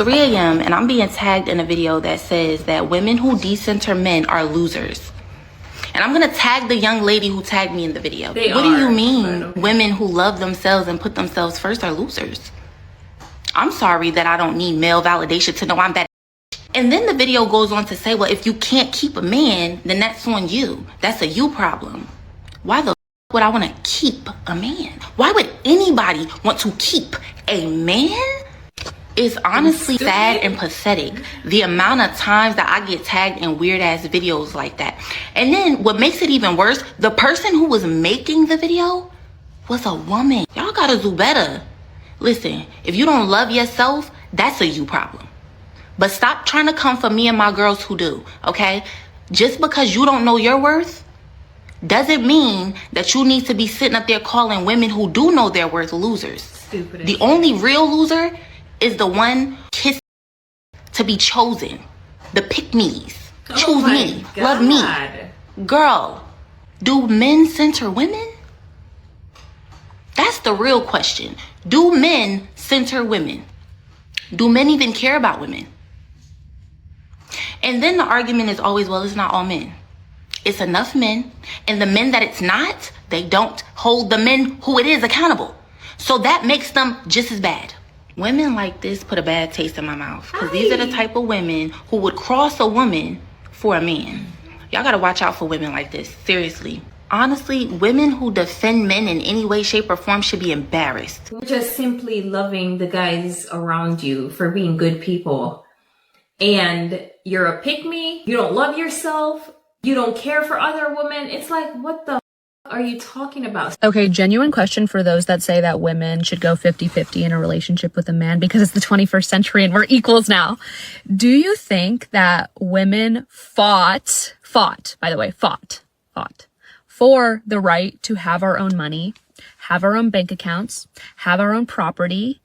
3 a.m. and I'm being tagged in a video that says that women who decenter men are losers. And I'm gonna tag the young lady who tagged me in the video. What do you mean women who love themselves and put themselves first are losers? I'm sorry that I don't need male validation to know I'm that. And then the video goes on to say, well, if you can't keep a man, then that's on you. That's a you problem. Why the would I want to keep a man? Why would anybody want to keep a man? It's honestly sad and pathetic, the amount of times that I get tagged in weird ass videos like that. And then what makes it even worse, the person who was making the video was a woman. Y'all gotta do better. Listen, if you don't love yourself, that's a you problem. But stop trying to come for me and my girls who do, okay? Just because you don't know your worth doesn't mean that you need to be sitting up there calling women who do know their worth losers. Stupid. The only real loser is the one kissing to be chosen. The pick-me's. Choose me. God. Love me. Girl, do men center women? That's the real question. Do men center women? Do men even care about women? And then the argument is always, well, it's not all men. It's enough men. And the men that it's not, they don't hold the men who it is accountable. So that makes them just as bad. Women like this put a bad taste in my mouth. Because these are the type of women who would cross a woman for a man. Y'all gotta watch out for women like this. Seriously. Honestly, women who defend men in any way, shape, or form should be embarrassed. Just simply loving the guys around you for being good people. And you're a pick-me, you don't love yourself, you don't care for other women. It's like, what the are you talking about? Okay, genuine question for those that say that women should go 50-50 in a relationship with a man because it's the 21st century and we're equals now. Do you think that women fought for the right to have our own money, have our own bank accounts, have our own property,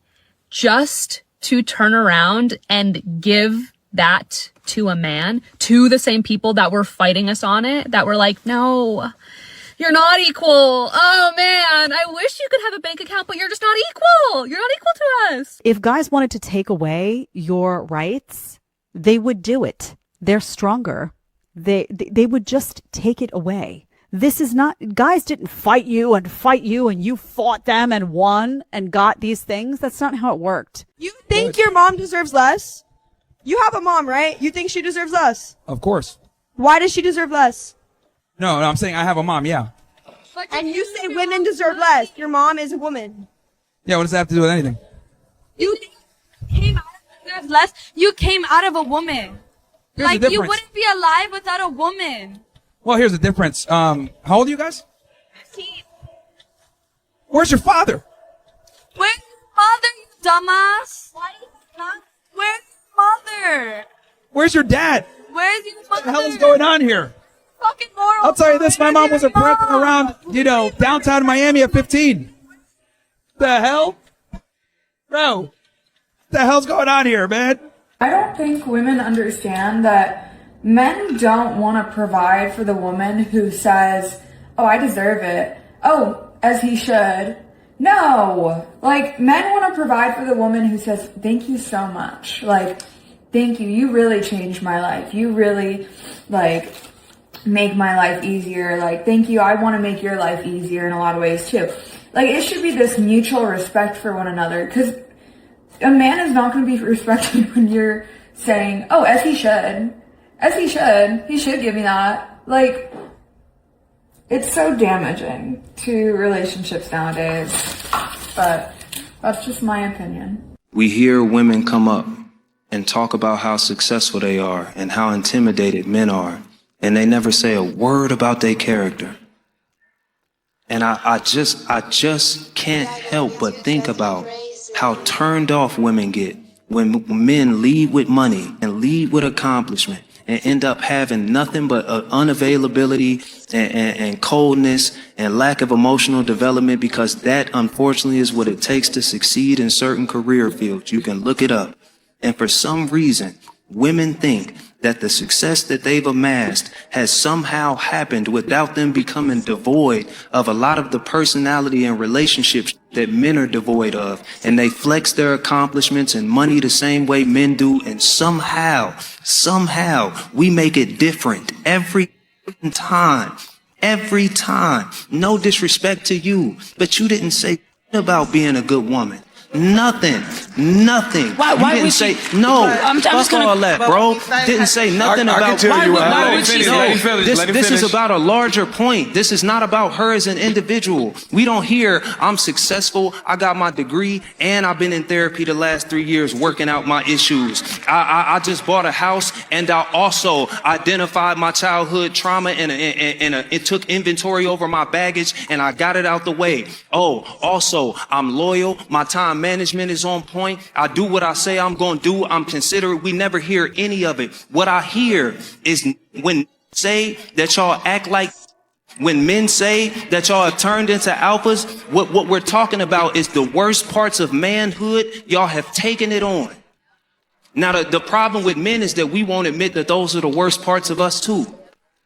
just to turn around and give that to a man, to the same people that were fighting us on it, that were like, no, you're not equal. Oh man, I wish you could have a bank account, but you're just not equal. You're not equal to us. If guys wanted to take away your rights, they would do it. They're stronger. They would just take it away. This is not, guys didn't fight you and you fought them and won and got these things. That's not how it worked. You think your mom deserves less? You have a mom, right? You think she deserves less? Of course. Why does she deserve less? No, I'm saying I have a mom, yeah. And you say women deserve less. Your mom is a woman. Yeah, what does that have to do with anything? You came out of less. You came out of a woman. Here's the Like, you difference. wouldn't be alive without a woman. Well, here's the difference. How old are you guys? Where's your father? Where's your mother, you dumbass? Where's your mother? Where's your dad? Where's your mother? What the hell is going on here? Fucking moral. I'll tell you this, my mom wasn't prancing around, downtown Miami at 15. The hell? Bro, what the hell's going on here, man? I don't think women understand that men don't want to provide for the woman who says, oh, I deserve it. Oh, as he should. No. Like, men want to provide for the woman who says, thank you so much. Like, thank you. You really changed my life. You really, make my life easier. Like, thank you. I want to make your life easier in a lot of ways, too. Like, it should be this mutual respect for one another. Because a man is not going to be respected when you're saying, oh, as he should. As he should. He should give me that. Like, it's so damaging to relationships nowadays. But that's just my opinion. We hear women come up and talk about how successful they are and how intimidated men are. And they never say a word about their character. And I just can't help but think about how turned off women get when men lead with money and lead with accomplishment and end up having nothing but unavailability and coldness and lack of emotional development, because that unfortunately is what it takes to succeed in certain career fields. You can look it up. And for some reason, women think that the success that they've amassed has somehow happened without them becoming devoid of a lot of the personality and relationships that men are devoid of. And they flex their accomplishments and money the same way men do. And somehow we make it different every time. Every time. No disrespect to you, but you didn't say about being a good woman. Nothing. Why You didn't say no. I'm just Fuck gonna, all that, bro. Didn't say nothing I about. can tell you what. This is about a larger point. This is not about her as an individual. We don't hear I'm successful, I got my degree, and I've been in therapy the last 3 years working out my issues. I just bought a house, and I also identified my childhood trauma and it took inventory over my baggage, and I got it out the way. Oh, also I'm loyal. My time management is on point. I do what I say I'm going to do. I'm considerate. We never hear any of it. What I hear is when say that y'all act like, when men say that y'all have turned into alphas, what we're talking about is the worst parts of manhood. Y'all have taken it on. Now, the problem with men is that we won't admit that those are the worst parts of us too.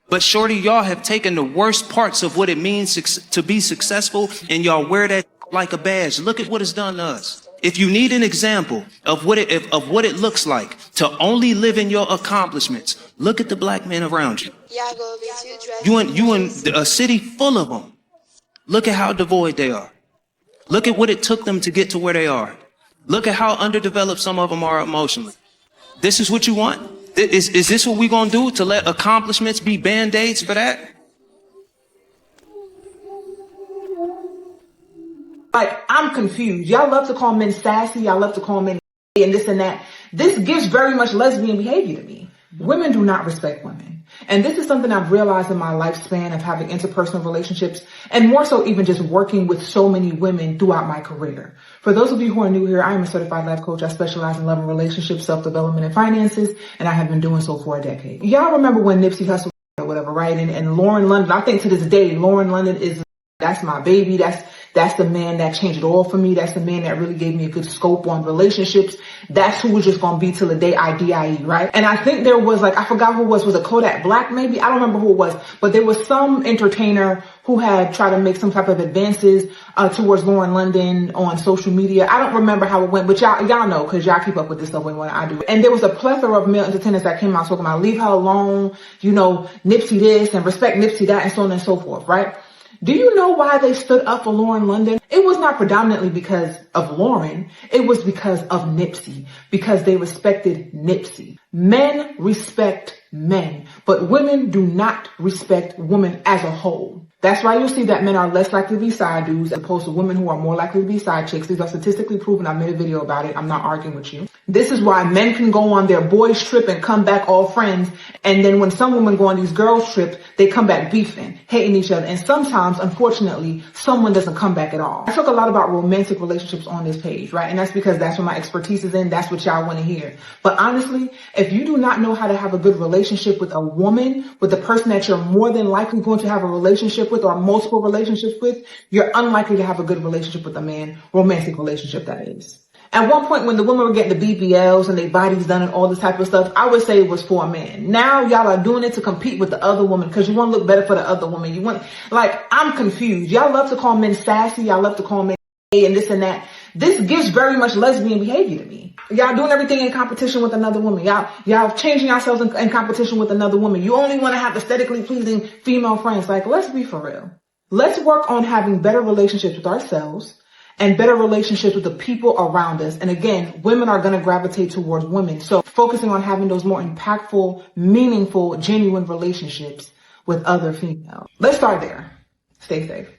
But shorty, y'all have taken the worst parts of what it means to be successful, and y'all wear that like a badge. Look at what it's done to us. If you need an example of what it looks like to only live in your accomplishments, look at the black men around you. You in a city full of them. Look at how devoid they are. Look at what it took them to get to where they are. Look at how underdeveloped some of them are emotionally. This is what you want? Is this what we're going to do, to let accomplishments be band-aids for that? like, I'm confused. Y'all love to call men sassy. Y'all love to call men and this and that. This gives very much lesbian behavior to me. Women do not respect women. And this is something I've realized in my lifespan of having interpersonal relationships, and more so even just working with so many women throughout my career. For those of you who are new here, I am a certified life coach. I specialize in love and relationships, self-development, and finances, and I have been doing so for a decade. Y'all remember when Nipsey Hussle or whatever, right? And Lauren London, I think to this day, Lauren London that's my baby. That's the man that changed it all for me. That's the man that really gave me a good scope on relationships. That's who was just going to be till the day I die, right? And I think there was I forgot who it was it Kodak Black maybe? I don't remember who it was, but there was some entertainer who had tried to make some type of advances towards Lauren London on social media. I don't remember how it went, but y'all know, because y'all keep up with this stuff way more than I do. And there was a plethora of male entertainers that came out talking about leave her alone, Nipsey this and respect Nipsey that and so on and so forth, right? Do you know why they stood up for Lauren London? It was not predominantly because of Lauren. It was because of Nipsey, because they respected Nipsey. Men respect men, but women do not respect women as a whole. That's why you'll see that men are less likely to be side dudes as opposed to women who are more likely to be side chicks. These are statistically proven. I made a video about it. I'm not arguing with you. This is why men can go on their boys trip and come back all friends. And then when some women go on these girls trips, they come back beefing, hating each other. And sometimes, unfortunately, someone doesn't come back at all. I talk a lot about romantic relationships on this page, right? And that's because that's what my expertise is in. That's what y'all want to hear. But honestly, if you do not know how to have a good relationship with a woman, with the person that you're more than likely going to have a relationship with or multiple relationships with, you're unlikely to have a good relationship with a man, romantic relationship that is. At one point when the women were getting the BBLs and their bodies done and all this type of stuff, I would say it was for a man. Now y'all are doing it to compete with the other woman because you want to look better for the other woman. I'm confused. Y'all love to call men sassy. Y'all love to call men gay and this and that. This gives very much lesbian behavior to me. Y'all doing everything in competition with another woman. Y'all changing yourselves in competition with another woman. You only want to have aesthetically pleasing female friends. Let's be for real. Let's work on having better relationships with ourselves and better relationships with the people around us. And again, women are going to gravitate towards women. So focusing on having those more impactful, meaningful, genuine relationships with other females. Let's start there. Stay safe.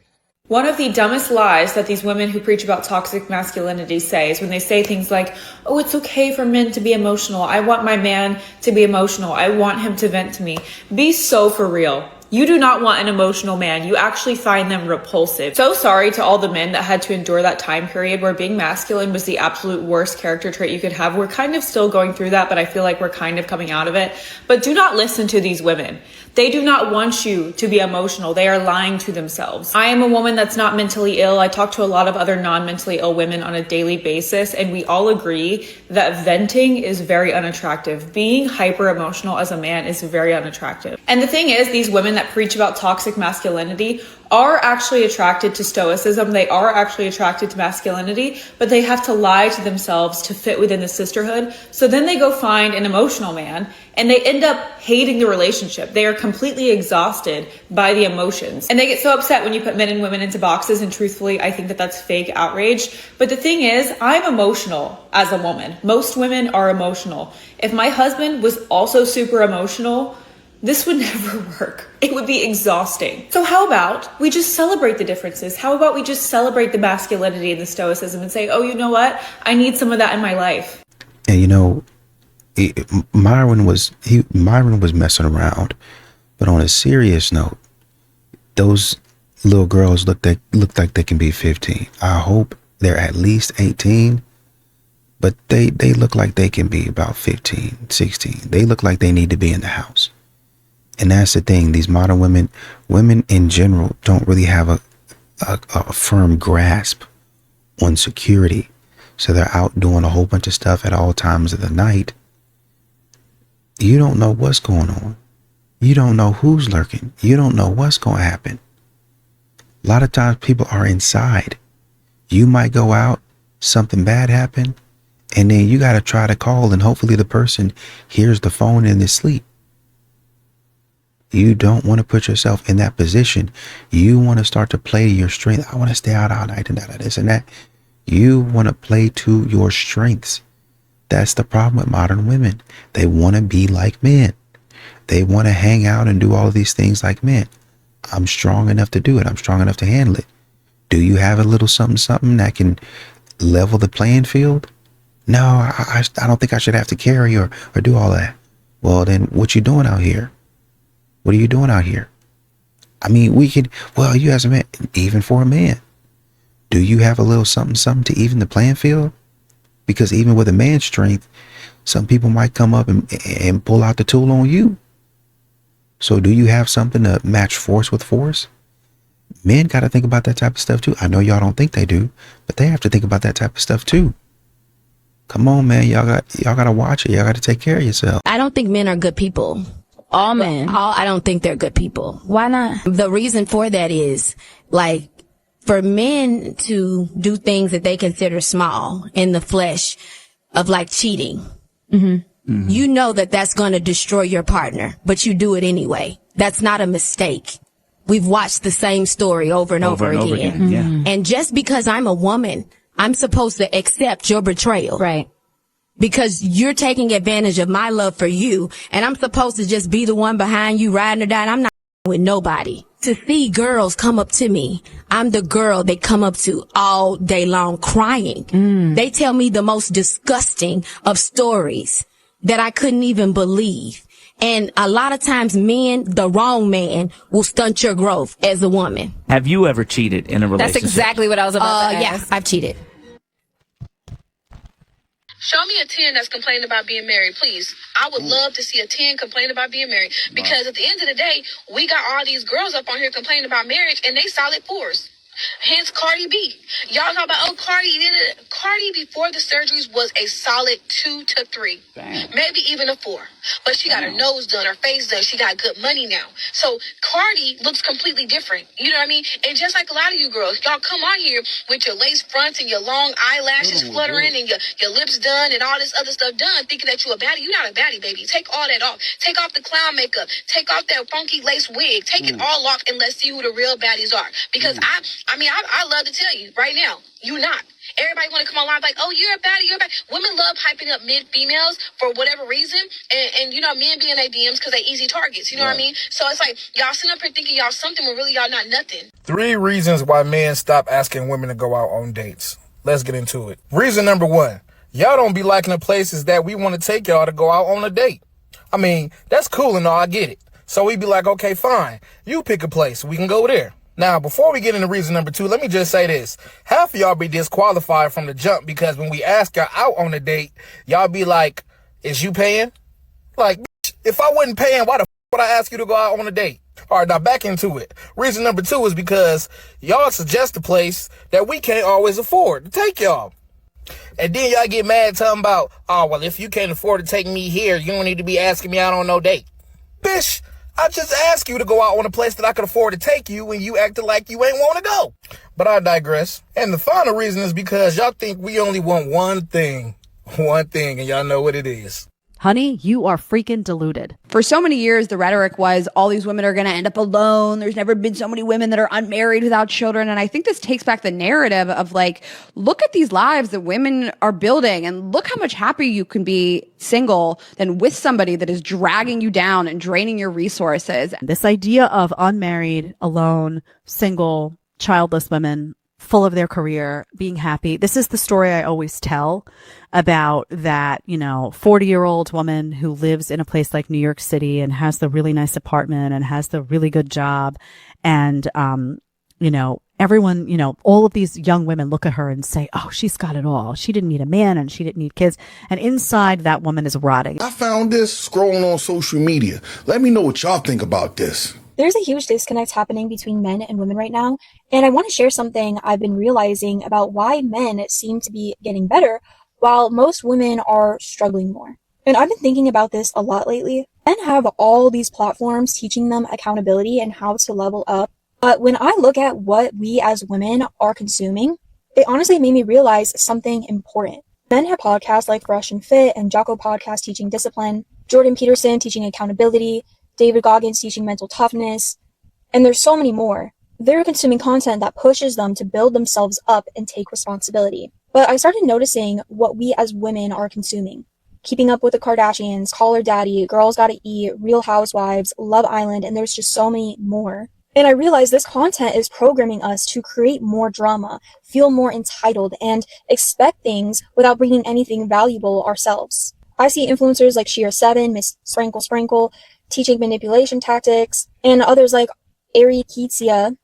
One of the dumbest lies that these women who preach about toxic masculinity say is when they say things like, oh, it's okay for men to be emotional. I want my man to be emotional. I want him to vent to me. Be so for real. You do not want an emotional man. You actually find them repulsive. So sorry to all the men that had to endure that time period where being masculine was the absolute worst character trait you could have. We're kind of still going through that, but I feel like we're kind of coming out of it. But do not listen to these women. They do not want you to be emotional. They are lying to themselves. I am a woman that's not mentally ill. I talk to a lot of other non-mentally ill women on a daily basis, and we all agree that venting is very unattractive. Being hyper emotional as a man is very unattractive. And the thing is, these women that preach about toxic masculinity are actually attracted to stoicism. They are actually attracted to masculinity, but they have to lie to themselves to fit within the sisterhood. So then they go find an emotional man and they end up hating the relationship. They are completely exhausted by the emotions. And they get so upset when you put men and women into boxes. And truthfully, I think that that's fake outrage. But the thing is, I'm emotional as a woman. Most women are emotional. If my husband was also super emotional, this would never work. It would be exhausting. So how about we just celebrate the differences? How about we just celebrate the masculinity and the stoicism and say, oh, you know what? I need some of that in my life. And you know, Myron was messing around, but on a serious note, those little girls look like they can be 15. I hope they're at least 18, but they look like they can be about 15, 16. They look like they need to be in the house. And that's the thing. These modern women in general don't really have a firm grasp on security. So they're out doing a whole bunch of stuff at all times of the night. You don't know what's going on. You don't know who's lurking. You don't know what's going to happen. A lot of times people are inside. You might go out, something bad happen, and then you got to try to call, and hopefully the person hears the phone in their sleep. You don't want to put yourself in that position. You want to start to play to your strength. I want to stay out all night and this and that. You want to play to your strengths. That's the problem with modern women. They want to be like men. They want to hang out and do all of these things like men. I'm strong enough to do it. I'm strong enough to handle it. Do you have a little something that can level the playing field? No, I don't think I should have to carry or do all that. Well, then what you doing out here? What are you doing out here? I mean, you as a man, even for a man, do you have a little something to even the playing field? Because even with a man's strength, some people might come up and pull out the tool on you. So do you have something to match force with force? Men got to think about that type of stuff too. I know y'all don't think they do, but they have to think about that type of stuff too. Come on, man. Y'all got to watch it. Y'all got to take care of yourself. I don't think men are good people. All men. I don't think they're good people. Why not? The reason for that is, like, for men to do things that they consider small in the flesh of, like, cheating. Mm-hmm. You know that that's going to destroy your partner, but you do it anyway. That's not a mistake. We've watched the same story over and over again. Mm-hmm. Yeah. And just because I'm a woman, I'm supposed to accept your betrayal. Right. Because you're taking advantage of my love for you, and I'm supposed to just be the one behind you riding or dying. I'm not with nobody. To see girls come up to me, I'm the girl they come up to all day long crying. They tell me the most disgusting of stories that I couldn't even believe. And a lot of times men, the wrong man, will stunt your growth as a woman. Have you ever cheated in a relationship? That's exactly what I was about to ask. Yeah, I've cheated. Show me a 10 that's complaining about being married, please. I would love to see a 10 complain about being married. Because at the end of the day, we got all these girls up on here complaining about marriage, and they solid 4s. Hence Cardi B. Y'all talk about, Cardi before the surgeries was a solid 2 to 3. Damn. Maybe even a 4. But she got her nose done, her face done. She got good money now. So Cardi looks completely different. You know what I mean? And just like a lot of you girls, y'all come on here with your lace fronts and your long eyelashes fluttering and your lips done and all this other stuff done, thinking that you a baddie. You're not a baddie, baby. Take all that off. Take off the clown makeup. Take off that funky lace wig. Take it all off and let's see who the real baddies are. Because I love to tell you right now, you not. Everybody want to come online like, oh, you're a baddie, you're a baddie. Women love hyping up females for whatever reason. And you know, men be in their DMs because they easy targets. You know what I mean? So it's like, y'all sitting up here thinking y'all something when really y'all not nothing. 3 reasons why men stop asking women to go out on dates. Let's get into it. Reason number 1, y'all don't be liking the places that we want to take y'all to go out on a date. I mean, that's cool and all, I get it. So we'd be like, okay, fine. You pick a place. We can go there. Now, before we get into reason number 2, let me just say this. Half of y'all be disqualified from the jump because when we ask y'all out on a date, y'all be like, is you paying? Like, bitch, if I wasn't paying, why the f would I ask you to go out on a date? All right, now back into it. Reason number 2 is because y'all suggest a place that we can't always afford to take y'all. And then y'all get mad talking about, oh, well, if you can't afford to take me here, you don't need to be asking me out on no date. Bitch, I just asked you to go out on a place that I could afford to take you when you acted like you ain't want to go. But I digress. And the final reason is because y'all think we only want one thing, and y'all know what it is. Honey, you are freaking deluded. For so many years, the rhetoric was all these women are going to end up alone. There's never been so many women that are unmarried without children. And I think this takes back the narrative of like, look at these lives that women are building and look how much happier you can be single than with somebody that is dragging you down and draining your resources. This idea of unmarried, alone, single, childless women, full of their career, being happy. This is the story I always tell about that, 40-year-old woman who lives in a place like New York City and has the really nice apartment and has the really good job. And, everyone, all of these young women look at her and say, oh, she's got it all. She didn't need a man and she didn't need kids. And inside that woman is rotting. I found this scrolling on social media. Let me know what y'all think about this. There's a huge disconnect happening between men and women right now, and I want to share something I've been realizing about why men seem to be getting better while most women are struggling more. And I've been thinking about this a lot lately. Men have all these platforms teaching them accountability and how to level up, but when I look at what we as women are consuming, it honestly made me realize something important. Men have podcasts like Fresh and Fit and Jocko Podcast teaching discipline, Jordan Peterson teaching accountability, David Goggins teaching mental toughness, and there's so many more. They're consuming content that pushes them to build themselves up and take responsibility. But I started noticing what we as women are consuming. Keeping Up with the Kardashians, Call Her Daddy, Girls Gotta Eat, Real Housewives, Love Island, and there's just so many more. And I realized this content is programming us to create more drama, feel more entitled, and expect things without bringing anything valuable ourselves. I see influencers like Sheer7, Miss Sprinkle, teaching manipulation tactics, and others like Ari Kitsia,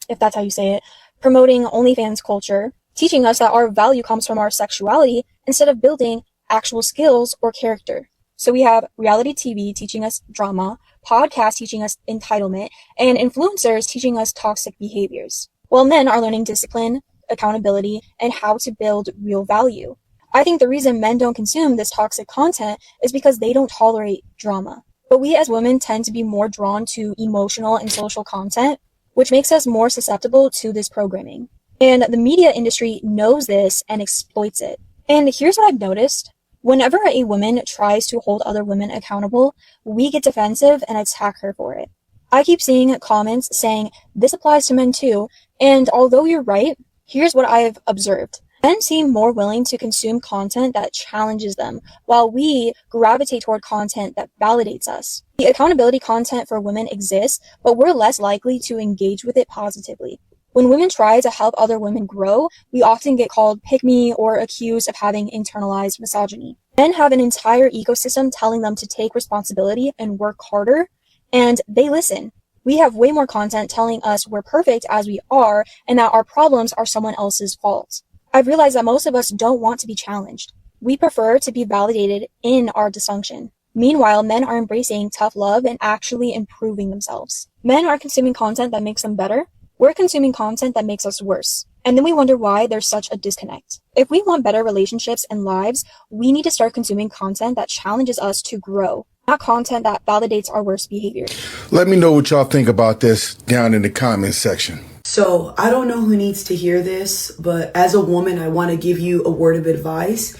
if that's how you say it, promoting OnlyFans culture, teaching us that our value comes from our sexuality instead of building actual skills or character. So we have reality TV teaching us drama, podcasts teaching us entitlement, and influencers teaching us toxic behaviors. While men are learning discipline, accountability, and how to build real value. I think the reason men don't consume this toxic content is because they don't tolerate drama. But we as women tend to be more drawn to emotional and social content, which makes us more susceptible to this programming. And the media industry knows this and exploits it. And here's what I've noticed. Whenever a woman tries to hold other women accountable, we get defensive and attack her for it. I keep seeing comments saying, this applies to men too, and although you're right, here's what I've observed. Men seem more willing to consume content that challenges them, while we gravitate toward content that validates us. The accountability content for women exists, but we're less likely to engage with it positively. When women try to help other women grow, we often get called pick-me or accused of having internalized misogyny. Men have an entire ecosystem telling them to take responsibility and work harder, and they listen. We have way more content telling us we're perfect as we are and that our problems are someone else's fault. I've realized that most of us don't want to be challenged. We prefer to be validated in our dysfunction. Meanwhile, men are embracing tough love and actually improving themselves. Men are consuming content that makes them better. We're consuming content that makes us worse. And then we wonder why there's such a disconnect. If we want better relationships and lives, we need to start consuming content that challenges us to grow, not content that validates our worst behavior. Let me know what y'all think about this down in the comments section. So I don't know who needs to hear this, but as a woman, I want to give you a word of advice.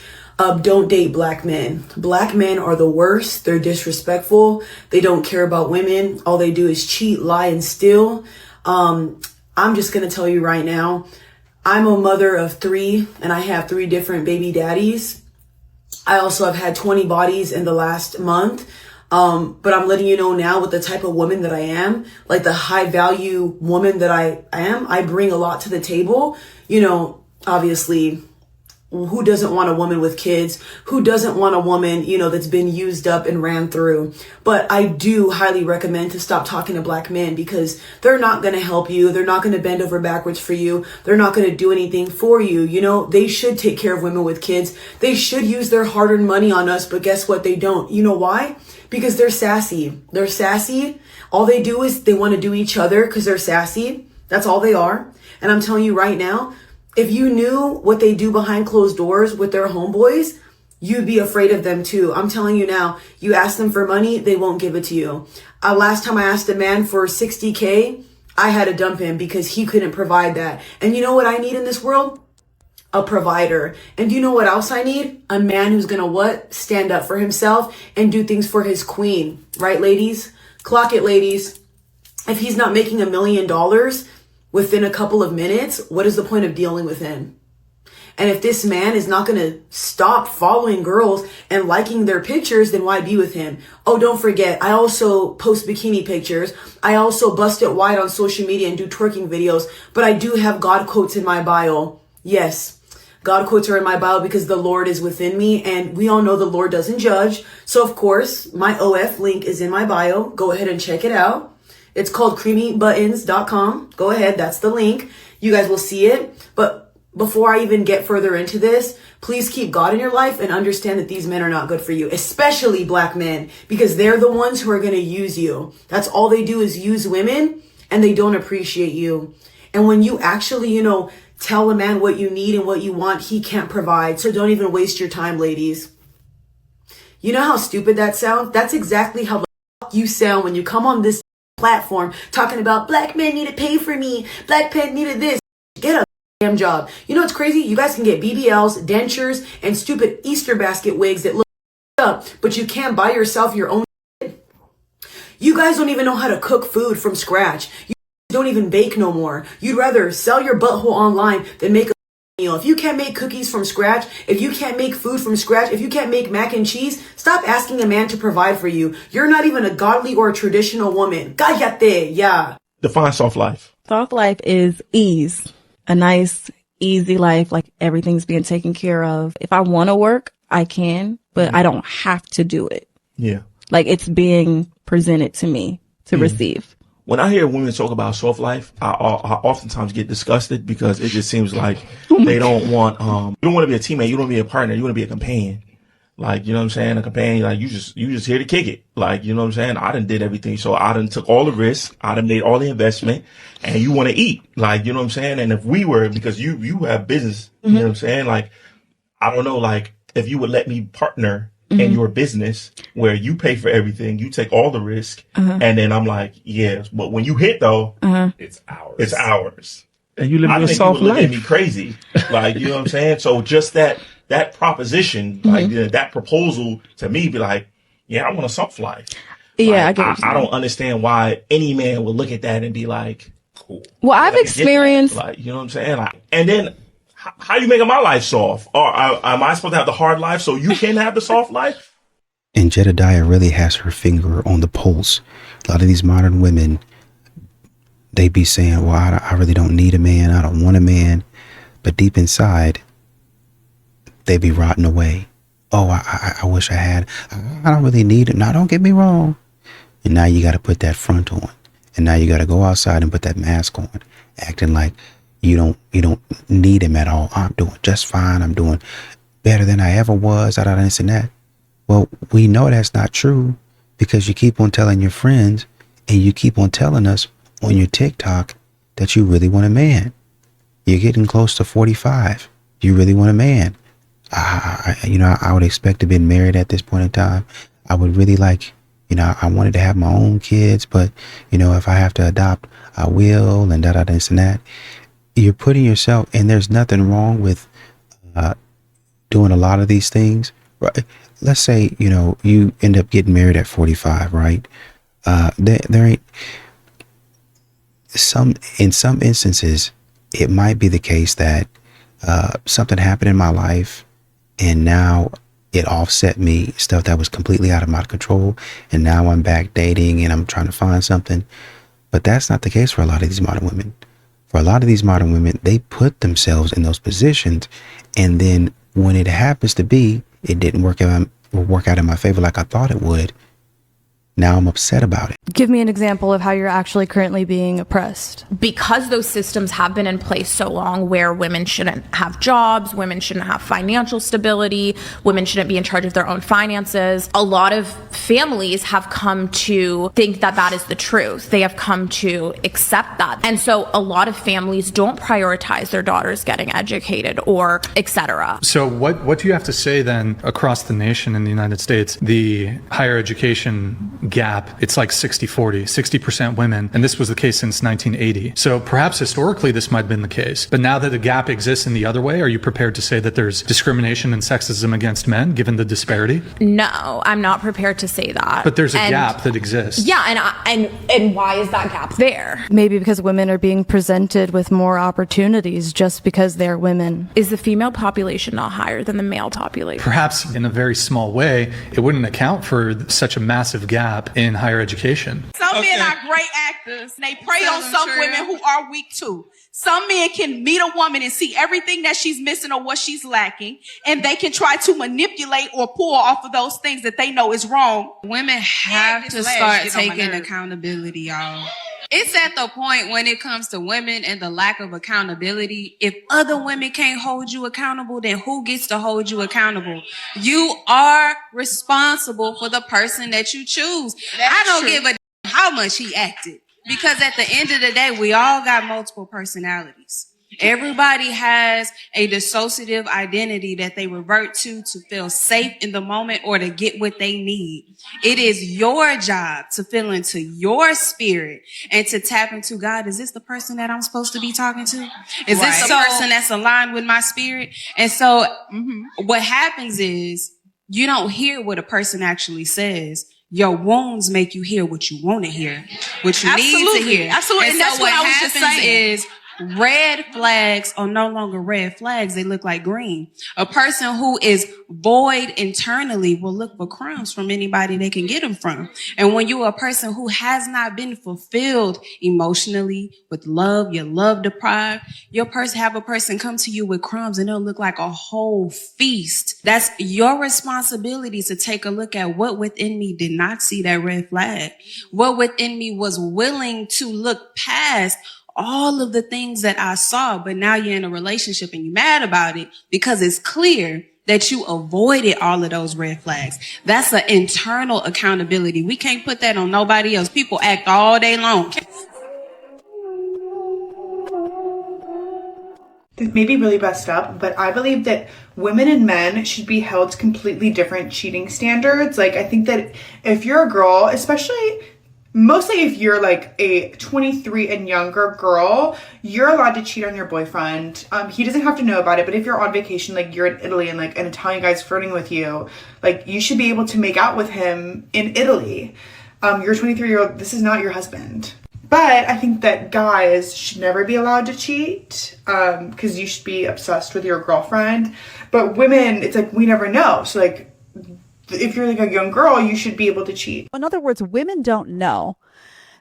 Don't date black men. Black men are the worst. They're disrespectful. They don't care about women. All they do is cheat, lie, and steal. I'm just going to tell you right now, I'm a mother of 3 and I have 3 different baby daddies. I also have had 20 bodies in the last month. But I'm letting you know now with the type of woman that I am, like the high value woman that I am, I bring a lot to the table. You know, obviously who doesn't want a woman with kids? Who doesn't want a woman, you know, that's been used up and ran through? But I do highly recommend to stop talking to black men, because they're not going to help you. They're not going to bend over backwards for you. They're not going to do anything for you. You know, they should take care of women with kids. They should use their hard-earned money on us, but guess what? They don't. You know why? Because they're sassy. They're sassy. All they do is they want to do each other because they're sassy. That's all they are. And I'm telling you right now, if you knew what they do behind closed doors with their homeboys, you'd be afraid of them too. I'm telling you now, you ask them for money, they won't give it to you. Last time I asked a man for $60K, I had to dump him because he couldn't provide that. And you know what I need in this world? A provider. And you know what else I need? A man who's gonna what? Stand up for himself and do things for his queen. Right, ladies? Clock it, ladies. If he's not making $1 million within a couple of minutes, what is the point of dealing with him? And if this man is not going to stop following girls and liking their pictures, then why be with him? Oh, don't forget, I also post bikini pictures. I also bust it wide on social media and do twerking videos, but I do have God quotes in my bio. Yes, God quotes are in my bio because the Lord is within me, and we all know the Lord doesn't judge. So of course, my OF link is in my bio. Go ahead and check it out. It's called creamybuttons.com. Go ahead. That's the link. You guys will see it. But before I even get further into this, please keep God in your life and understand that these men are not good for you, especially black men, because they're the ones who are going to use you. That's all they do is use women, and they don't appreciate you. And when you actually, you know, tell a man what you need and what you want, he can't provide. So don't even waste your time, ladies. You know how stupid that sounds? That's exactly how the fuck you sound when you come on this platform talking about black men need to pay for me, black men needed this. Get a damn job. You know what's crazy? You guys can get BBLs, dentures, and stupid Easter basket wigs that look up, but you can't buy yourself your own shit. You guys don't even know how to cook food from scratch. You don't even bake no more. You'd rather sell your butthole online than make a meal. If you can't make cookies from scratch, if you can't make food from scratch, if you can't make mac and cheese, stop asking a man to provide for you. You're not even a godly or a traditional woman. Cállate, yeah. Define soft life. Soft life is ease. A nice, easy life, like everything's being taken care of. If I want to work, I can, but I don't have to do it. Yeah. Like it's being presented to me to receive. When I hear women talk about soft life, I oftentimes get disgusted because it just seems like they don't want, you don't want to be a teammate. You don't want to be a partner. You want to be a companion. Like, you know what I'm saying? A companion, like you just here to kick it. Like, you know what I'm saying? I done did everything. So I done took all the risks. I done made all the investment, and you want to eat. Like, you know what I'm saying? And if we were, because you have business, you know what I'm saying? Like, I don't know, like if you would let me partner in your business where you pay for everything, you take all the risk, and then I'm like, yeah, but when you hit though, it's ours. It's ours. And you live I your think soft you would look life. at me crazy. Like, you know what I'm saying? So just that proposition, like that proposal to me be like, yeah, I want a soft life. Yeah, Like, I get what you're I don't understand why any man would look at that and be like, cool. Well, I've Let me get that. experienced, Like, you know what I'm saying? Like, and then how you making my life soft? Or am I supposed to have the hard life so you can have the soft life? And Jedediah really has her finger on the pulse. A lot of these modern women, they be saying, well, I really don't need a man. I don't want a man. But deep inside, they be rotting away. Oh, I wish I had. I don't really need it. Now, don't get me wrong. And now you got to put that front on. And now you got to go outside and put that mask on, acting like you don't need him at all. I'm doing just fine. I'm doing better than I ever was. This and that. Well, we know that's not true because you keep on telling your friends and you keep on telling us on your TikTok that you really want a man. You're getting close to 45. You really want a man. I would expect to be married at this point in time. I would really like, I wanted to have my own kids, but, if I have to adopt, I will, and this and that. You're putting yourself, and there's nothing wrong with doing a lot of these things. Right? Let's say, you end up getting married at 45, right? There ain't in some instances, it might be the case that something happened in my life and now it offset me, stuff that was completely out of my control. And now I'm back dating and I'm trying to find something. But that's not the case for a lot of these modern women. For a lot of these modern women, they put themselves in those positions and then when it happens to be, it didn't work out in my favor like I thought it would. Now I'm upset about it. Give me an example of how you're actually currently being oppressed. Because those systems have been in place so long where women shouldn't have jobs, women shouldn't have financial stability, women shouldn't be in charge of their own finances, a lot of families have come to think that that is the truth. They have come to accept that. And so a lot of families don't prioritize their daughters getting educated or etc. So what do you have to say then across the nation in the United States, the higher education gap, it's like 60-40, 60% women, and this was the case since 1980. So perhaps historically this might have been the case, but now that the gap exists in the other way, are you prepared to say that there's discrimination and sexism against men given the disparity? No, I'm not prepared to say that. But there's a gap that exists. Yeah, and why is that gap there? Maybe because women are being presented with more opportunities just because they're women. Is the female population not higher than the male population? Perhaps in a very small way, it wouldn't account for such a massive gap in higher education. Some men are great actors. They prey on some women who are weak too. Some men can meet a woman and see everything that she's missing or what she's lacking, and they can try to manipulate or pull off of those things that they know is wrong. Women have to start taking accountability, y'all. It's at the point when it comes to women and the lack of accountability. If other women can't hold you accountable, then who gets to hold you accountable? You are responsible for the person that you choose. I don't give a damn how much he acted. Because at the end of the day, we all got multiple personalities. Everybody has a dissociative identity that they revert to feel safe in the moment or to get what they need. It is your job to feel into your spirit and to tap into God. Is this the person that I'm supposed to be talking to? Is this the person that's aligned with my spirit? And so what happens is you don't hear what a person actually says. Your wounds make you hear what you want to hear, what you need to hear. Absolutely. And that's so what happens is red flags are no longer red flags. They look like green. A person who is void internally will look for crumbs from anybody they can get them from. And when you're a person who has not been fulfilled emotionally with love, you're love deprived, have a person come to you with crumbs and it'll look like a whole feast. That's your responsibility to take a look at what within me did not see that red flag. What within me was willing to look past all of the things that I saw, but now you're in a relationship and you're mad about it because it's clear that you avoided all of those red flags. That's an internal accountability. We can't put that on nobody else. People act all day long. This may be really messed up, but I believe that women and men should be held to completely different cheating standards. Like, I think that if you're a girl, mostly if you're like a 23 and younger girl, you're allowed to cheat on your boyfriend. He doesn't have to know about it, but if you're on vacation, like you're in Italy and like an Italian guy's flirting with you, like you should be able to make out with him in Italy. You're a 23-year-old, this is not your husband. But I think that guys should never be allowed to cheat, because you should be obsessed with your girlfriend. But women, it's like, we never know. So like, if you're like a young girl, you should be able to cheat. In other words, women don't know.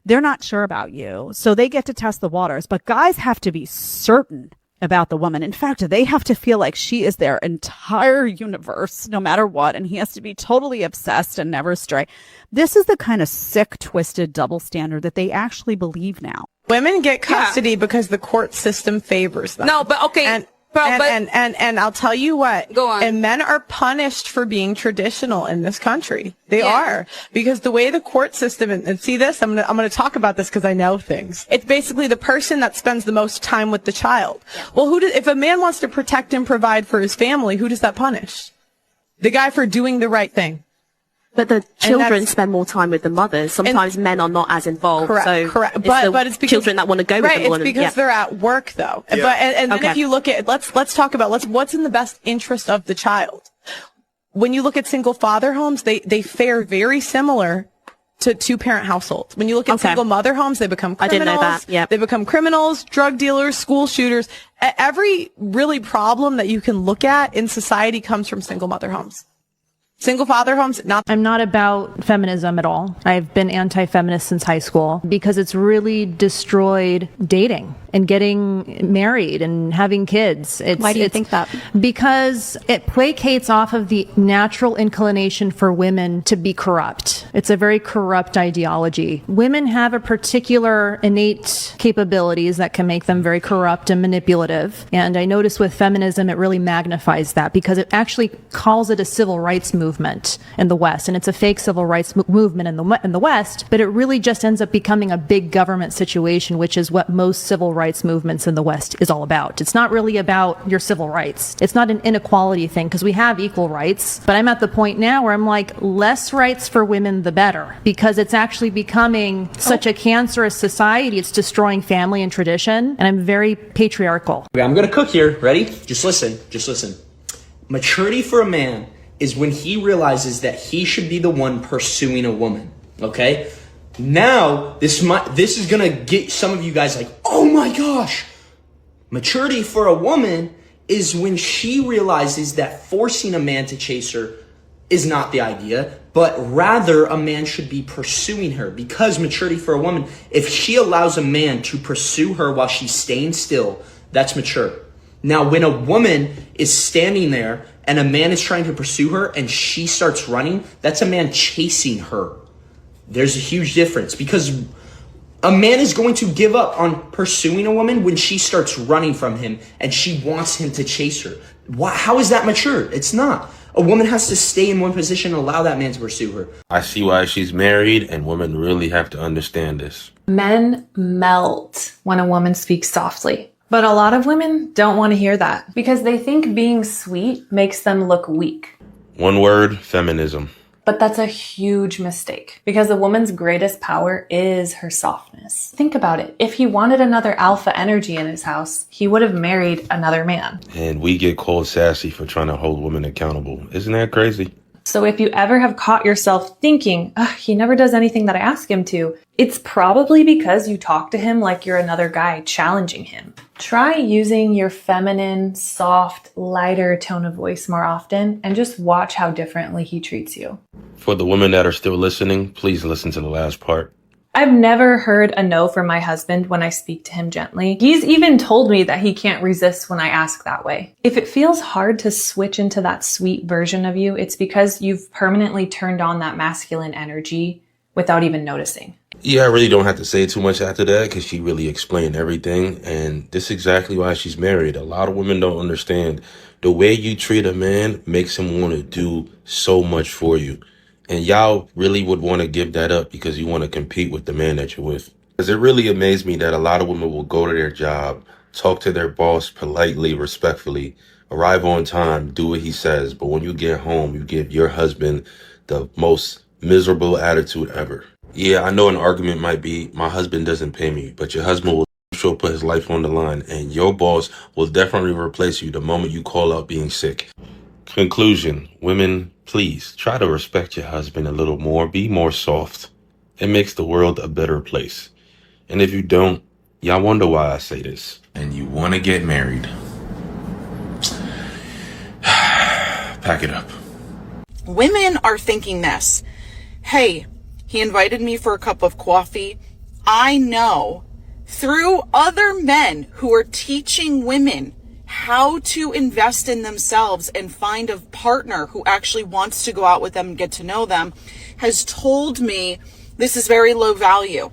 They're not sure about you. So they get to test the waters. But guys have to be certain about the woman. In fact, they have to feel like she is their entire universe, no matter what. And he has to be totally obsessed and never stray. This is the kind of sick, twisted double standard that they actually believe now. Women get custody because the court system favors them. No, but okay. And I'll tell you what. Go on. And men are punished for being traditional in this country. They are. Because the way the court system, and see this, I'm gonna talk about this because I know things. It's basically the person that spends the most time with the child. Yeah. Well, if a man wants to protect and provide for his family, who does that punish? The guy for doing the right thing. But the children spend more time with the mothers. Sometimes men are not as involved. Correct. It's but it's because children that want to go with the woman. It's because they're at work though. Yeah. But and then if you look at let's talk about what's in the best interest of the child. When you look at single father homes, they fare very similar to two-parent households. When you look at single mother homes, they become criminals. I didn't know that. Yeah. They become criminals, drug dealers, school shooters. Every really problem that you can look at in society comes from single mother homes. Single father homes, not. I'm not about feminism at all. I've been anti-feminist since high school because it's really destroyed dating and getting married and having kids. Why do you think that? Because it placates off of the natural inclination for women to be corrupt. It's a very corrupt ideology. Women have a particular innate capabilities that can make them very corrupt and manipulative. And I notice with feminism, it really magnifies that because it actually calls it a civil rights movement in the West. And it's a fake civil rights movement in the West, but it really just ends up becoming a big government situation, which is what most civil rights movements in the West is all about. It's not really about your civil rights. It's not an inequality thing because we have equal rights, but I'm at the point now where I'm like, less rights for women, the better, because it's actually becoming such a cancerous society. It's destroying family and tradition, and I'm very patriarchal. Okay, I'm gonna cook here. Ready? Just listen. Just listen. Maturity for a man is when he realizes that he should be the one pursuing a woman. Okay? Now, this is gonna get some of you guys like, oh my gosh. Maturity for a woman is when she realizes that forcing a man to chase her is not the idea, but rather a man should be pursuing her. Because maturity for a woman, if she allows a man to pursue her while she's staying still, that's mature. Now, when a woman is standing there and a man is trying to pursue her and she starts running, that's a man chasing her. There's a huge difference because a man is going to give up on pursuing a woman when she starts running from him and she wants him to chase her. How is that mature? It's not. A woman has to stay in one position and allow that man to pursue her. I see why she's married, and women really have to understand this. Men melt when a woman speaks softly. But a lot of women don't want to hear that because they think being sweet makes them look weak. One word, feminism. But that's a huge mistake because a woman's greatest power is her softness. Think about it. If he wanted another alpha energy in his house, he would have married another man. And we get called sassy for trying to hold women accountable. Isn't that crazy? So if you ever have caught yourself thinking, he never does anything that I ask him to, it's probably because you talk to him like you're another guy challenging him. Try using your feminine, soft, lighter tone of voice more often and just watch how differently he treats you. For the women that are still listening, please listen to the last part. I've never heard a no from my husband when I speak to him gently. He's even told me that he can't resist when I ask that way. If it feels hard to switch into that sweet version of you, it's because you've permanently turned on that masculine energy without even noticing. Yeah, I really don't have to say too much after that because she really explained everything. And this is exactly why she's married. A lot of women don't understand the way you treat a man makes him want to do so much for you. And y'all really would want to give that up because you want to compete with the man that you're with. Because it really amazed me that a lot of women will go to their job, talk to their boss politely, respectfully, arrive on time, do what he says. But when you get home, you give your husband the most miserable attitude ever. Yeah, I know an argument might be, my husband doesn't pay me, but your husband will sure put his life on the line, and your boss will definitely replace you the moment you call out being sick. Conclusion, women, please try to respect your husband a little more. Be more soft. It makes the world a better place. And if you don't, y'all wonder why I say this. And you want to get married. Pack it up. Women are thinking this. Hey, he invited me for a cup of coffee. I know through other men who are teaching women how to invest in themselves and find a partner who actually wants to go out with them and get to know them, has told me this is very low value.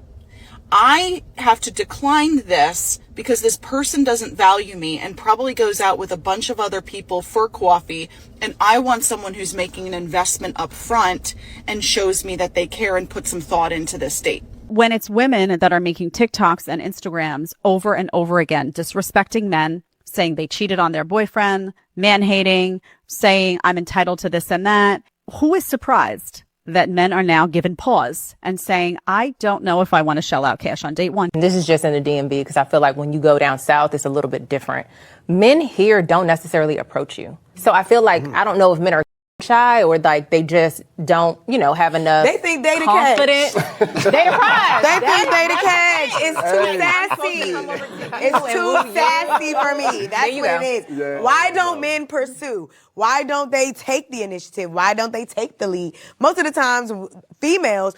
I have to decline this because this person doesn't value me and probably goes out with a bunch of other people for coffee, and I want someone who's making an investment up front and shows me that they care and put some thought into this date. When it's women that are making TikToks and Instagrams over and over again, disrespecting men, saying they cheated on their boyfriend, man-hating, saying I'm entitled to this and that, who is surprised that men are now given pause and saying, I don't know if I want to shell out cash on date one? This is just in the DMV because I feel like when you go down south, it's a little bit different. Men here don't necessarily approach you. So I feel like, I don't know if men are shy, or like they just don't, have enough They think they the confidence. They the prize. They think they the catch. It's too sassy. It's too sassy for me. That's what it is. Yeah. Why don't men pursue? Why don't they take the initiative? Why don't they take the lead? Most of the times, females,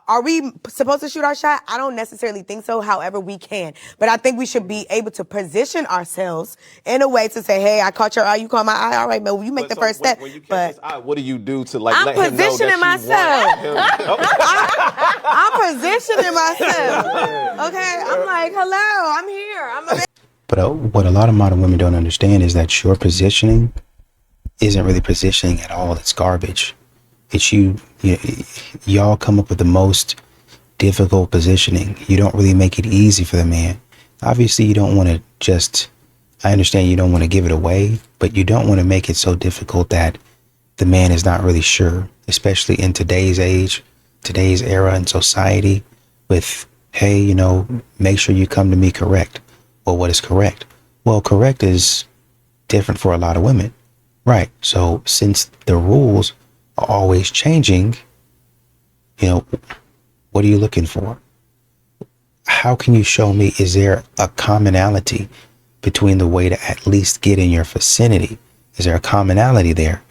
are we supposed to shoot our shot? I don't necessarily think so. However, we can. But I think we should be able to position ourselves in a way to say, hey, I caught your eye, you caught my eye. All right, man, you make the first step. When you catch But his eye, what do you do to like I'm let him know positioning that you myself. want him? I'm positioning myself. Okay? I'm like, hello, I'm here. But what a lot of modern women don't understand is that your positioning isn't really positioning at all. It's garbage. It's y'all come up with the most difficult positioning. You don't really make it easy for the man. Obviously, you don't want to I understand you don't want to give it away, but you don't want to make it so difficult that the man is not really sure, especially in today's age, today's era and society with, hey, make sure you come to me correct. Well, what is correct? Well, correct is different for a lot of women. Right. So since the rules are always changing, what are you looking for? How can you show me, is there a commonality between the way to at least get in your vicinity? Is there a commonality there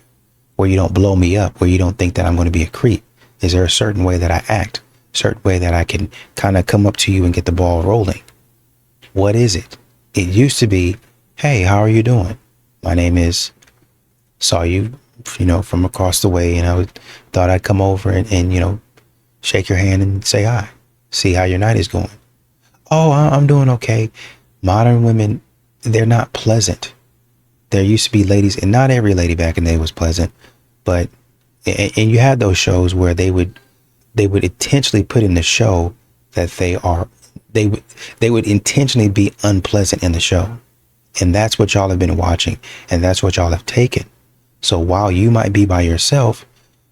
where you don't blow me up, where you don't think that I'm going to be a creep? Is there a certain way that I act, a certain way that I can kind of come up to you and get the ball rolling? What is it? It used to be, hey, how are you doing? My name is, saw you, from across the way, and I thought I'd come over and shake your hand and say hi, see how your night is going. Oh, I'm doing okay. Modern women, they're not pleasant. There used to be ladies, and not every lady back in the day was pleasant, but, and you had those shows where they would intentionally put in the show that they would intentionally be unpleasant in the show. And that's what y'all have been watching, and that's what y'all have taken. So while you might be by yourself,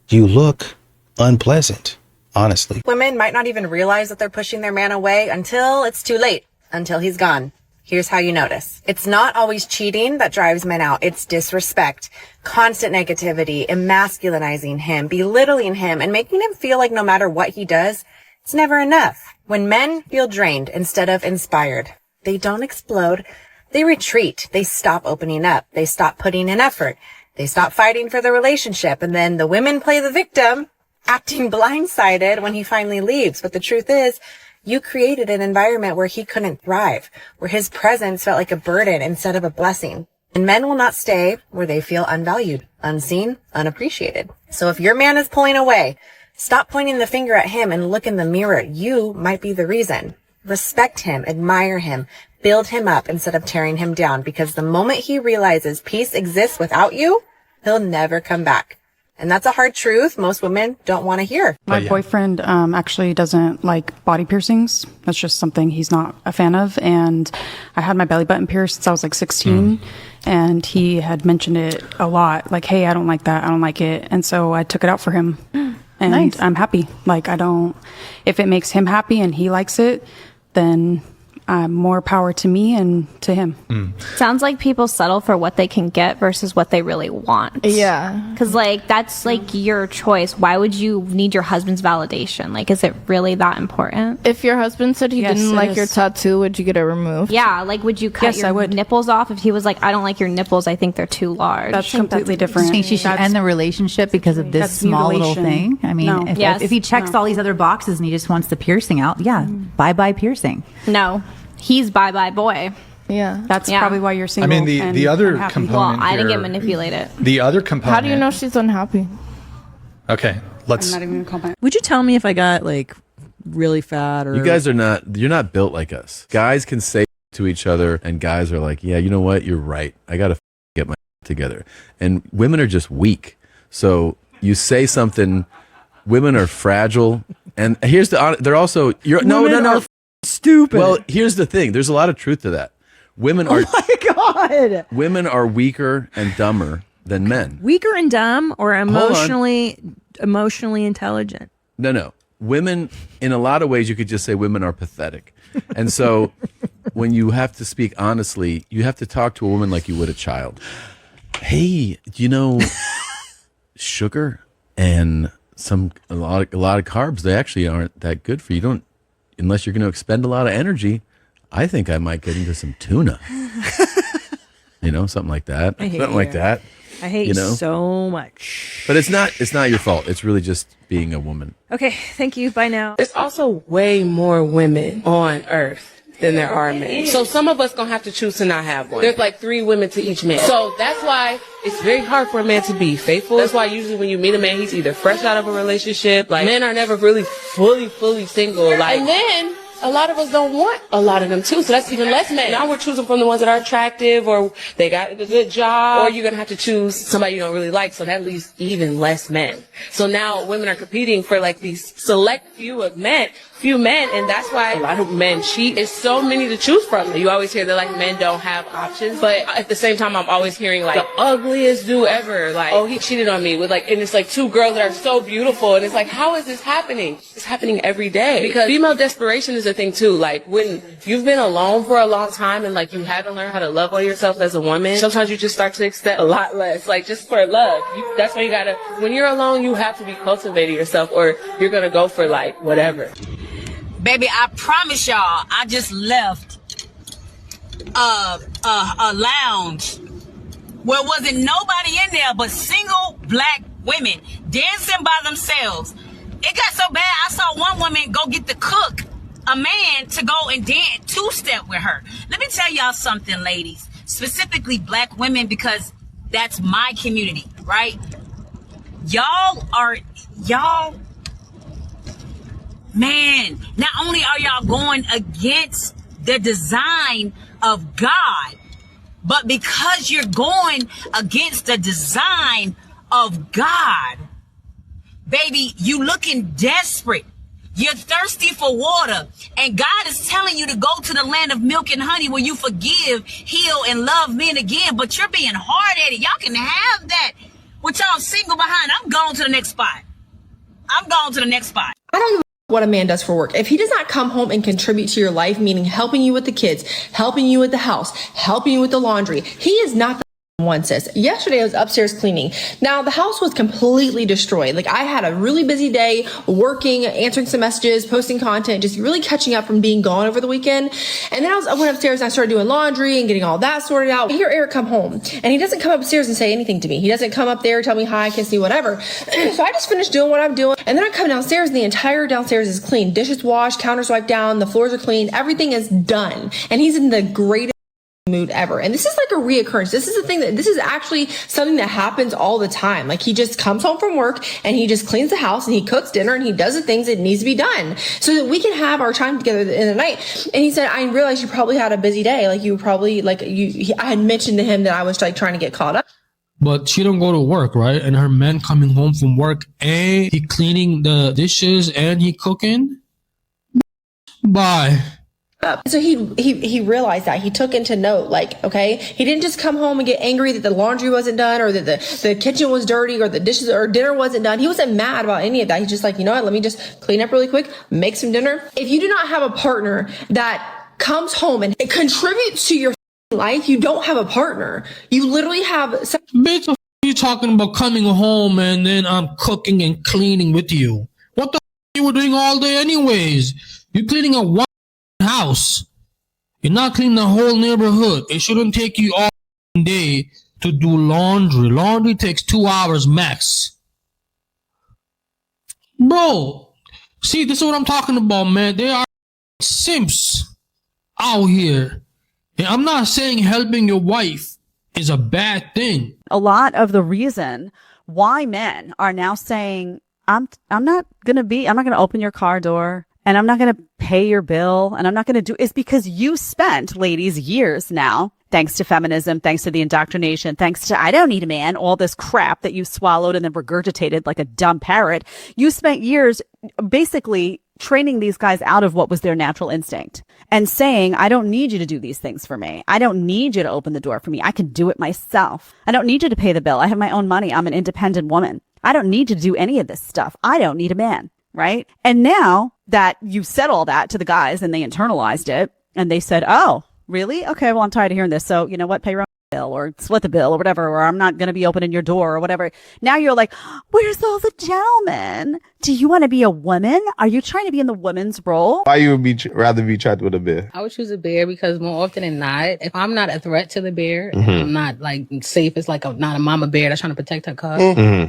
you look unpleasant, honestly. Women might not even realize that they're pushing their man away until it's too late, until he's gone. Here's how you notice. It's not always cheating that drives men out. It's disrespect, constant negativity, emasculinizing him, belittling him, and making him feel like no matter what he does, it's never enough. When men feel drained instead of inspired, they don't explode. They retreat. They stop opening up. They stop putting in effort. They stop fighting for the relationship. And then the women play the victim, acting blindsided when he finally leaves. But the truth is, you created an environment where he couldn't thrive, where his presence felt like a burden instead of a blessing. And men will not stay where they feel unvalued, unseen, unappreciated. So if your man is pulling away, stop pointing the finger at him and look in the mirror. You might be the reason. Respect him, admire him, build him up instead of tearing him down, because the moment he realizes peace exists without you, he'll never come back. And that's a hard truth most women don't want to hear. My boyfriend actually doesn't like body piercings. That's just something he's not a fan of. And I had my belly button pierced since I was like 16. And he had mentioned it a lot. Like, hey, I don't like that. I don't like it. And so I took it out for him. And Nice. I'm happy. Like, if it makes him happy and he likes it, then more power to me and to him. Sounds like people settle for what they can get versus what they really want. Yeah. Because, that's, your choice. Why would you need your husband's validation? Is it really that important? If your husband said he didn't like your tattoo, would you get it removed? Yeah, would you cut your nipples off if he was like, I don't like your nipples, I think they're too large? That's completely different. I think she should end the relationship because of this That's small little mutilation. thing. I mean, No. if he checks all these other boxes and he just wants the piercing out, bye-bye piercing. No. He's bye-bye boy. Yeah. That's probably why you're single. I mean, the other Well, component I didn't get here- manipulated. The other component. How do you know she's unhappy? Okay, let's. I'm not even going to comment. Would you tell me if I got really fat or You guys you're not built like us. Guys can say to each other, and guys are like, yeah, you know what? You're right. I got to get my together. And women are just weak. So you say something, women are fragile. And here's they're also, Women are stupid. Well, here's the thing. There's a lot of truth to that. Women are, God. women are weaker and dumber than men. Weaker and dumb, or on. emotionally intelligent? No. Women, in a lot of ways, you could just say women are pathetic. And so when you have to speak honestly, you have to talk to a woman like you would a child. Hey, sugar and a lot of carbs. They actually aren't that good for you. Unless you're going to expend a lot of energy. I think I might get into some tuna. Something like that. Something like that. I hate you so much. But it's not your fault. It's really just being a woman. Okay, thank you. Bye now. There's also way more women on Earth than there are men. So some of us gonna have to choose to not have one. There's like 3 women to each man. So that's why it's very hard for a man to be faithful. That's why usually when you meet a man, he's either fresh out of a relationship. Like, men are never really fully single. Like, and then a lot of us don't want a lot of them too, so that's even less men. Now we're choosing from the ones that are attractive, or they got a good job, or you're gonna have to choose somebody you don't really like, so that leaves even less men. So now women are competing for like these select few men, and that's why a lot of men cheat. There's so many to choose from. You always hear that like men don't have options, but at the same time I'm always hearing like the ugliest dude ever, like, oh, he cheated on me with like, and it's like 2 girls that are so beautiful, and it's like, how is this happening? It's happening every day, because female desperation is a thing too. Like, when you've been alone for a long time and like you haven't learned how to love on yourself as a woman, sometimes you just start to accept a lot less, like just for love. That's why you gotta, when you're alone, you have to be cultivating yourself, or you're gonna go for like whatever. Baby, I promise y'all, I just left a lounge where wasn't nobody in there but single black women dancing by themselves. It got so bad, I saw one woman go get the cook, a man, to go and dance 2-step with her. Let me tell y'all something, ladies, specifically black women, because that's my community, right? Man, not only are y'all going against the design of God, but because you're going against the design of God, baby, you looking desperate. You're thirsty for water, and God is telling you to go to the land of milk and honey where you forgive, heal, and love men again, but you're being hard-headed. Y'all can have that with y'all single behind. I'm going to the next spot. I don't give what a man does for work. If he does not come home and contribute to your life, meaning helping you with the kids, helping you with the house, helping you with the laundry, he is not the one, sis. Yesterday I was upstairs cleaning. Now the house was completely destroyed. Like, I had a really busy day working, answering some messages, posting content, just really catching up from being gone over the weekend. And then I went upstairs and I started doing laundry and getting all that sorted out. I hear Eric come home, and he doesn't come upstairs and say anything to me. He doesn't come up there, tell me hi, kiss me, whatever. So I just finished doing what I'm doing, and then I come downstairs and the entire downstairs is clean. Dishes washed, counters wiped down, the floors are clean, everything is done. And he's in the greatest mood ever. And this is like a reoccurrence. This is actually something that happens all the time. Like, he just comes home from work and he just cleans the house and he cooks dinner and he does the things that needs to be done so that we can have our time together in the night. And he said, I realized you probably had a busy day. Like, you probably, I had mentioned to him that I was like trying to get caught up. But she don't go to work, right? And her man coming home from work and he cleaning the dishes and he cooking. Bye. So he realized that. He took into note, like, okay, he didn't just come home and get angry that the laundry wasn't done or that the kitchen was dirty or the dishes or dinner wasn't done. He wasn't mad about any of that. He's just like, you know what, let me just clean up really quick, make some dinner. If you do not have a partner that comes home and it contributes to your life, you don't have a partner. You literally have Bitch, you talking about coming home and then I'm cooking and cleaning with you. What the you were doing all day anyways? You're cleaning a one house. You're not cleaning the whole neighborhood. It shouldn't take you all day to do laundry. Laundry takes 2 hours max. Bro, see, this is what I'm talking about, man. They are simps out here. And I'm not saying helping your wife is a bad thing. A lot of the reason why men are now saying, I'm not going to open your car door, and I'm not going to pay your bill, and I'm not going to do, is because you spent, ladies, years now, thanks to feminism, thanks to the indoctrination, thanks to I don't need a man, all this crap that you swallowed and then regurgitated like a dumb parrot. You spent years basically training these guys out of what was their natural instinct and saying, I don't need you to do these things for me. I don't need you to open the door for me. I can do it myself. I don't need you to pay the bill. I have my own money. I'm an independent woman. I don't need to do any of this stuff. I don't need a man. Right? And now that you said all that to the guys and they internalized it and they said, oh, really? Okay, well, I'm tired of hearing this. So you know what? Pay your own. bill or split the bill or whatever, or I'm not going to be opening your door or whatever. Now you're like, where's all the gentlemen? Do you want to be a woman? Are you trying to be in the woman's role? Why you would rather be trapped with a bear? I would choose a bear because more often than not, if I'm not a threat to the bear, and I'm not like safe, it's like not a mama bear that's trying to protect her cub,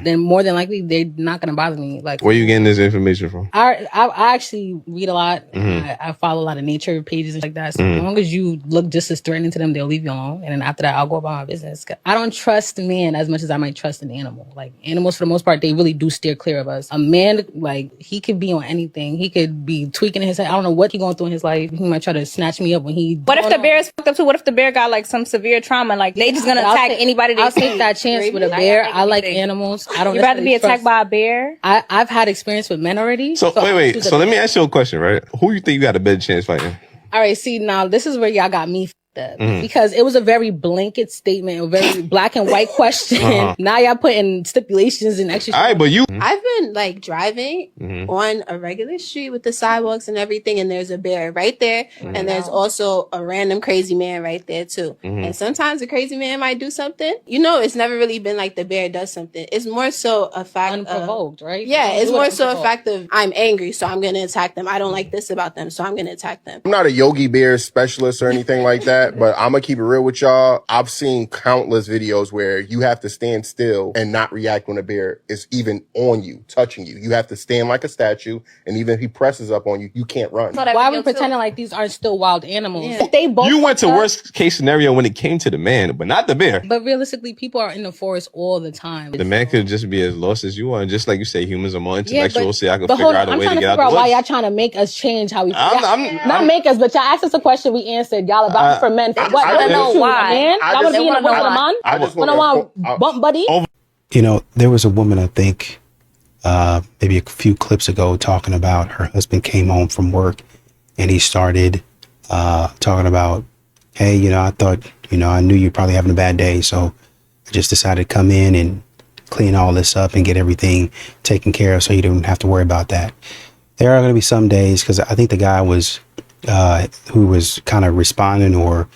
then more than likely they're not going to bother me. Like, where you getting this information from? I actually read a lot. I follow a lot of nature pages and like that. So as long as you look just as threatening to them, they'll leave you alone. And then after that, I'll go about my business. I don't trust men as much as I might trust an animal. Like animals, for the most part, they really do steer clear of us. A man, like he could be on anything. He could be tweaking in his head. I don't know what he's going through in his life. He might try to snatch me up when he. What if the bear is fucked up too? What if the bear got like some severe trauma? Like they just gonna attack anybody? I'll take that chance with a bear. I like animals. I don't. You'd rather be attacked by a bear? I've had experience with men already. So wait. So let me ask you a question, right? Who you think you got a better chance fighting? All right. See, now this is where y'all got me f***ed up because it was a very blanket statement, a very black and white question. Now y'all putting stipulations and extra. All right, but you. I've been like driving on a regular street with the sidewalks and everything, and there's a bear right there, and there's also a random crazy man right there too. And sometimes the crazy man might do something. You know, it's never really been like the bear does something. It's more so a fact unprovoked, right? Yeah, it's more so a fact of I'm angry, so I'm gonna attack them. I don't like this about them, so I'm gonna attack them. I'm not a Yogi Bear specialist or anything like that, but I'm gonna keep it real with y'all. I've seen countless videos where you have to stand still and not react when a bear is even on you, touching you. You have to stand like a statue, and even if he presses up on you, you can't run. Why are we pretending like these aren't still wild animals? Yeah. If they both You went to worst case scenario when it came to the man, but not the bear. But realistically, people are in the forest all the time. The man could just be as lost as you are, and just like you say, humans are more intellectual, so I can figure out a I'm way trying to to get figure out out the why woods. y'all trying to make us change how we I'm make us, but y'all asked us a question, we answered. Y'all about for men. What? I don't know why. Man, y'all want to be in a room with a man? I just want to bump buddy. You know, there was a woman, I think, maybe a few clips ago, talking about her husband came home from work and he started talking about, hey, you know, I thought, you know, I knew you're probably having a bad day, so I just decided to come in and clean all this up and get everything taken care of so you don't have to worry about that. There are going to be some days, because I think the guy was, who was kind of responding or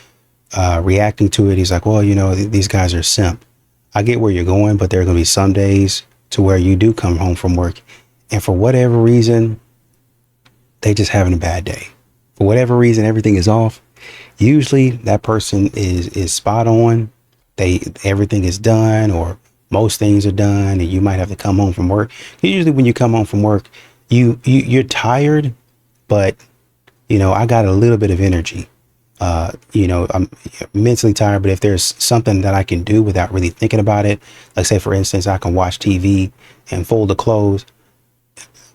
reacting to it, he's like, well, you know, these guys are simp. I get where you're going, but there are going to be some days to where you do come home from work, and for whatever reason, they just having a bad day. For whatever reason, everything is off. Usually that person is spot on. Everything is done, or most things are done, and you might have to come home from work. Usually when you come home from work, you're tired, but you know, I got a little bit of energy. You know, I'm mentally tired, but if there's something that I can do without really thinking about it, like say, for instance, I can watch TV and fold the clothes,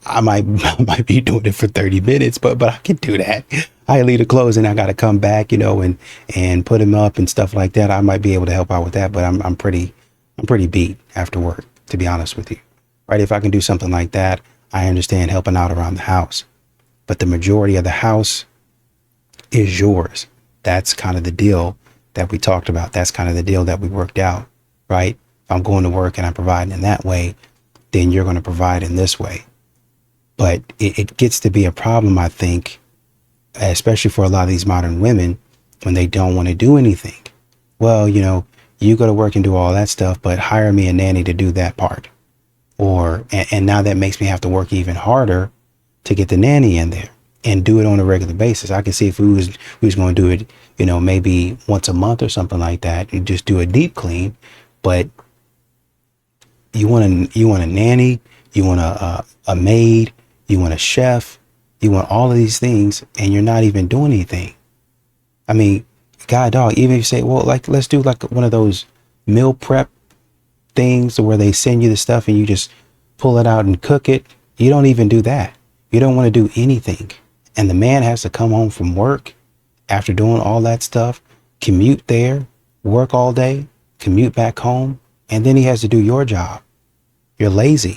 I might be doing it for 30 minutes, but I can do that. I leave the clothes and I got to come back, you know, and put them up and stuff like that. I might be able to help out with that, but I'm pretty beat after work, to be honest with you. Right? If I can do something like that, I understand helping out around the house, but the majority of the house is yours. That's kind of the deal that we talked about. That's kind of the deal that we worked out, right? If I'm going to work and I'm providing in that way, then you're going to provide in this way. But it gets to be a problem, I think, especially for a lot of these modern women, when they don't want to do anything. Well, you know, you go to work and do all that stuff, but hire me a nanny to do that part. And now that makes me have to work even harder to get the nanny in there and do it on a regular basis. I can see if we was going to do it, you know, maybe once a month or something like that, and just do a deep clean. But you want a nanny, you want a maid, you want a chef, you want all of these things, and you're not even doing anything. I mean, God dog, even if you say, well, like, let's do like one of those meal prep things where they send you the stuff and you just pull it out and cook it. You don't even do that. You don't want to do anything. And the man has to come home from work after doing all that stuff, commute there, work all day, commute back home, and then he has to do your job. You're lazy.